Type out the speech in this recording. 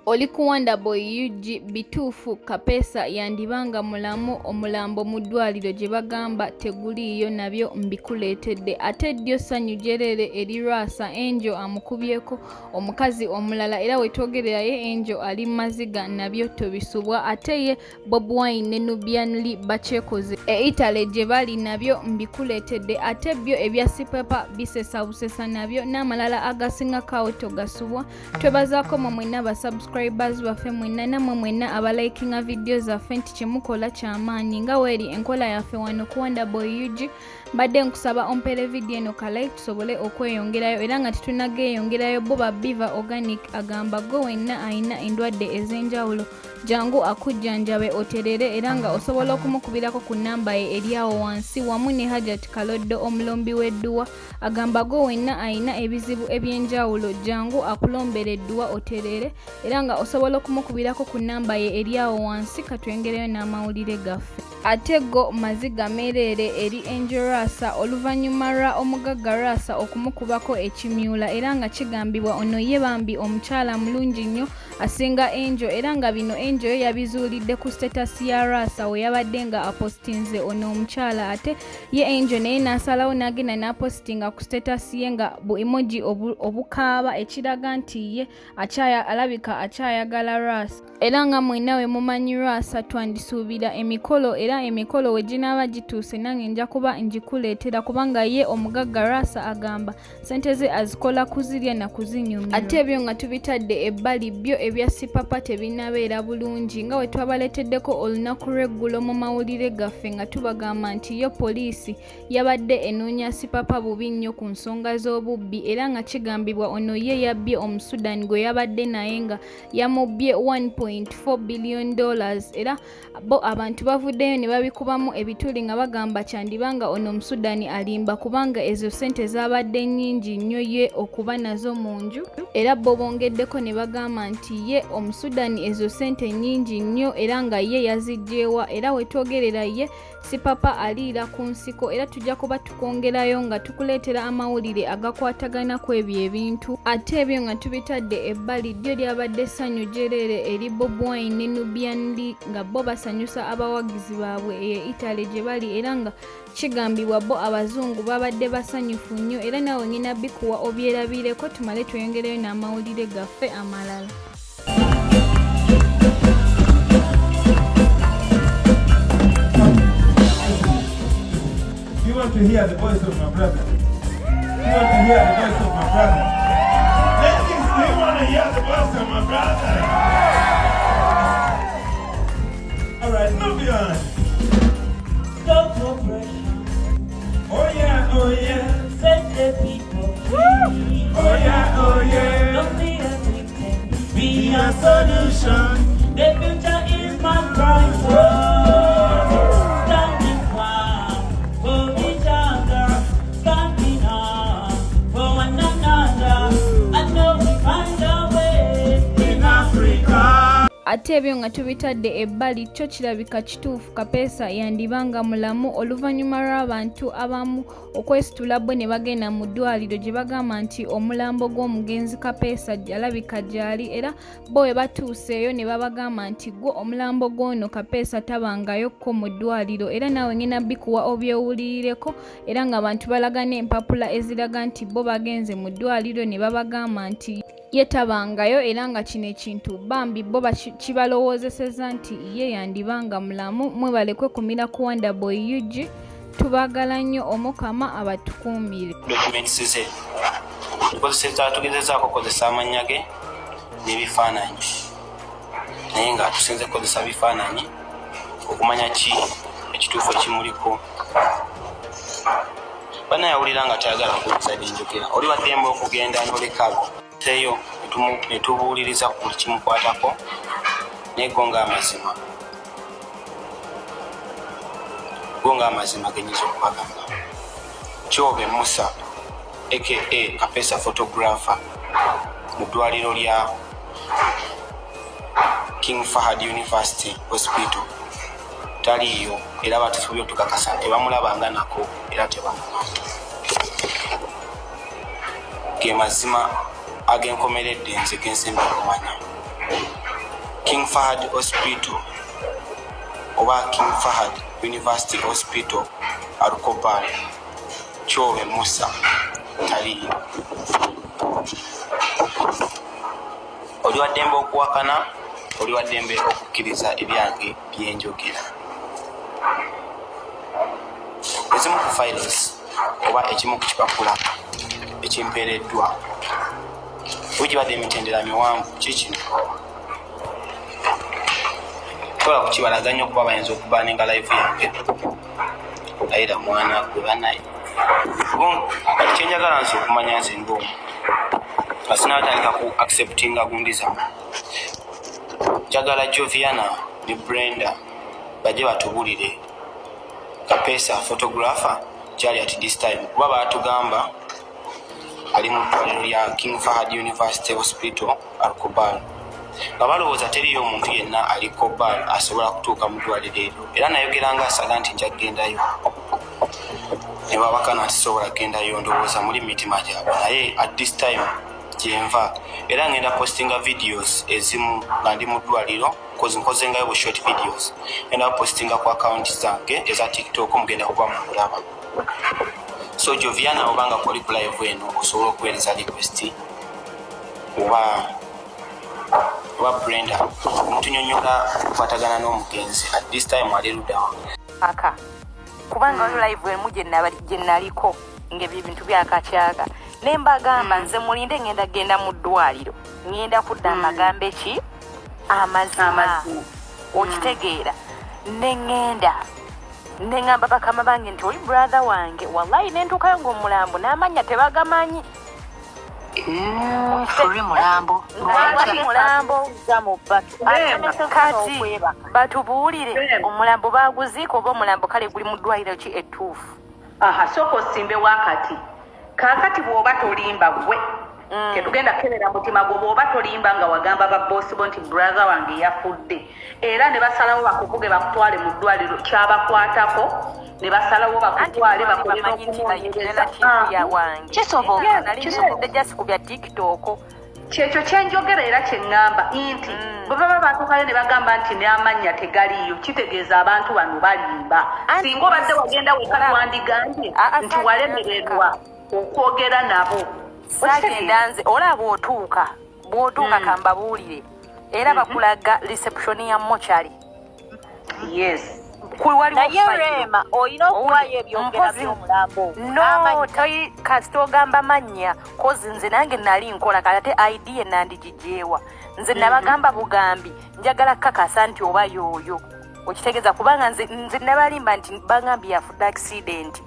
Oli kuwanda boy UG bituufu Kapeesa yandibanga mulamu omulambo mu ddwaliro gye bagamba teguliiyo nabyo mbikuleetedde. Ate ddyo ssanyu jerere eri Lwasa Angel amukubyeko omukazi omulala era wetwogererayo Angel ali maziga nabyo tobisubwa. Ate ye Bobi Wine ne Nubian bakyekoze Italy gye bali nabyo mbikuleetedde. Ate byo ebya sipepa bisesa busesa nabyo n'amalala agasinga kawo togasubwa. Twebazaako mu mwenna basubscribers baffe mwenna namwe mwenna abalikinga video zaffe nti kyemukola kyamaanyi nga weeri enkola yaffe wano kuwanda boy UG. Mbadde nkusaba ompere video eno ka like tusobole okweyongerayo era nga tetunageyongerayo Boba Biva Organic agamba go wenna ayina endwadde ez'enjawulo jangu akujjanjabe oterere era nga osobola okumukubirako ku namba ye eriawo wansi wamu ne Hajat Kaloddo omulombi w'edduwa agamba go wenna ayina ebizibu ebyenjawulo jangu akulombere edduwa oterere era nga osobola okumukubirako ku namba ye eriawo wansi katwengereyo n'amawulire gaffe. Ate go maziga merere eri Angel Lwasa oluvannyuma lwa omugagga Lwasa okumukubako ekimyula era nga kigambibwa ono ye bambi omukyala mulungi nnyo asinga Angel era nga bino Angel yabizuulidde ku status ya Lwasa we yabadde nga apostinze ono omukyala. Ate ye Angel naye n'asalawo n'agenda n'apostinga ku status ye nga bu emoji obukaaba ekiraga nti ye alabika akyayagala Lwasa era nga mwenna we mumanyi Lwasa twandisuubira emikolo era emikolo we ginaaba gituuse nange nja kuba njikuleetera kubanga ye omugagga Lwasa agamba sente ze azikola kuzirya na kuzinyumira. Ate ebyo nga tubitadde ebbali byo ebya sipapa tebinabeera bulungi nga we twabaleeteddeko olunaku lw'eggulo mu mawulire gaffe nga tubagamba nti yo poliisi yabadde enoonya sipapa bubi nnyo ku nsonga z'obubbi era nga kigambibwa ono ye yabbye Omusudani gwe yabadde naye nga yamubbye $1.4 billion era bo abantu bavuddeyo ne babikubamu ebituli nga bagamba kyandibanga ono Omusudani alimba kubanga ezo sente zabadde nnyingi nnyo ye okuba nazo mu nju era bo bongeddeko ne bagamba nti ye Omusudani ezo sente nnyingi nnyo era nga ye yazigyewa era wetwogerera ye sipapa aliira ku nsiko era tujja kuba tukongerayo nga tukuleetera amawulire agakwatagana ku ebyo ebintu. Ate ebyo nga tubitadde ebbali ddyo lyabadde ssanyu jerere eri Bobi Wine ne Nubian nga bo basanyusa abawagizi baabwe e Italy gye bali era nga kigambibwa bo abazungu babadde basanyufu nnyo era nawe ngina bikuwa obyerabireko tumale tweyongereyo n'amawulire gaffe amalala. You want to hear the voice of my brother? You want to hear the voice of my brother? Ladies, do you want to hear the voice of my brother? Alright, Nubian. Stop oppression. Oh yeah, oh yeah. Set the people free. Oh yeah, oh yeah. Don't be a victim. Be a solution. The future is my bright world. Standing firm for each other. Standing up for one another. I know we find a way in Africa. Ate ebyo nga tubitadde ebbali kyo kirabika kituufu Kapeesa yandibanga mulamu oluvannyuma lw'abantu abamu okwesitula bo ne bagenda mu ddwaliro gye bagamba nti omulambo gw'omugenzi Kapeesa alabika gyali era bo we batuuseeyo ne babagamba nti gwo omulambo gw'ono Kapeesa tabangayokko mu ddwaliro era naawe ngina bikuwa obyowulirireko era nga abantu balagana empapula eziraga nti bo bagenze mu ddwaliro ne babagamba nti ye tabangayo era nga kino ekintu bambi bo kibalowoozeseza nti ye yandibanga mulamu. Mwebalekwe kumira kuwanda boy UG tubagala nnyo omukama abatukuumire. Documents ze tugezezaako okukozesa amannya ge n'ebifaananyi naye nga tusinze kukozesa bifaananyi okumanya ki ekituufu ekimuliko. Banayawulira nga tayagala kuwuliza byenjogera oli baddembe okugenda n'olekaago teyo netubuuliriza ku buli kimukwatako negonga amazima genyinza okubagamba. Kyobe Musa aka Kapeesa photographer mu ddwaliro lya King Fahad University Hospital taliyo era batufubye tukakasa tebamulabanga nako era tebamumanyi. Ge mazima agenkomeredde nze gensemba okumanya. King Fahad Hospital oba King Fahad University Hospital Alkobal Chove Musa taliyo. Oli wa ddembe okuwakana, oli wa ddembe okukkiriza ebyange byenjogera. Ezimu ku files oba ekimu ku kipapula ekimpeereddwa wegibadde emitendera miwanvu kikino tola kukibalaganya okuba bayinza okubaninga live yange ayira mwana gwe banaye akati kyenjagala nsi okumanya nze ndoomu asinatandika ku acceptinga gundi zamu njagala Joviana ne Brenda bajje batubulire Kapeesa photographer kyali at this time kuba batugamba ali mu ddwaliro lya King Fahad University Hospital Alkobal nga balowooza teriyo omuntu yenna ali Kobal asobola kutuuka mu ddwaliro eryo era nayogeranga asaga nti nja kugendayo ne babakana tisobola kugendayo ndowooza muli mitima gyabwe naye at this time gyenva era ngenda postinga videos ezimu nga ndi mu ddwaliro nkozengayo bu short videos ngenda postinga ku account zange eza TikTok mugenda kuba mulaba. So Joviana obanga koli ku live eno osobola okuweereza request oba Brenda mutunyonyola kukwatagana n'omugenzi at this time ali ludawa aka kubanga live emu gye naliko ng'ebintu byakatyaga nembagamba nze mulinde ngenda genda mu ddwaliro ngenda kudda amagambo eki amazima okitegeera nengamba bakama bange nti oli brother wange wallahi nentuukayo ng'omulambo n'amanya tebagamanyi mulambo kati batubuulire omulambo baguziika oba omulambo kale guli mu ddwaliro ki ettuufu. Sooka osimbe wakati kakati bw'oba tolimba gwe tetugenda kebera mutima gwo bw'oba tolimba nga wagamba baboosi bo nti brother wange yafudde era ne basalawo bakuvuge bakutwale mu ddwaliro kyabakwatako ne basalawo bakutwale bakolera okumunyereza kubya TikTok kyekyo kyenjogera era kyeŋŋamba nti bwe baba batuukayo ne bagamba nti n'amannya tegaliyo kitegeeza abantu bano balimba singa obadde wagenda weka twandigambye nti walemererwa okwogera nabo sagenda nze olaba otuuka kambabuulire era bakulaga reception ya mochari. Yes. Naye Rema olina okuwayo ebyongera by'omulambo toyi kasita ogamba mannya kozi nze nange nali nkola kate ID ye nandigijeewa nze nabagamba bugambi njagala kakasa nti oba yooyo okitegeeza kubanga nze nabalimba nti bagambye yafudde accident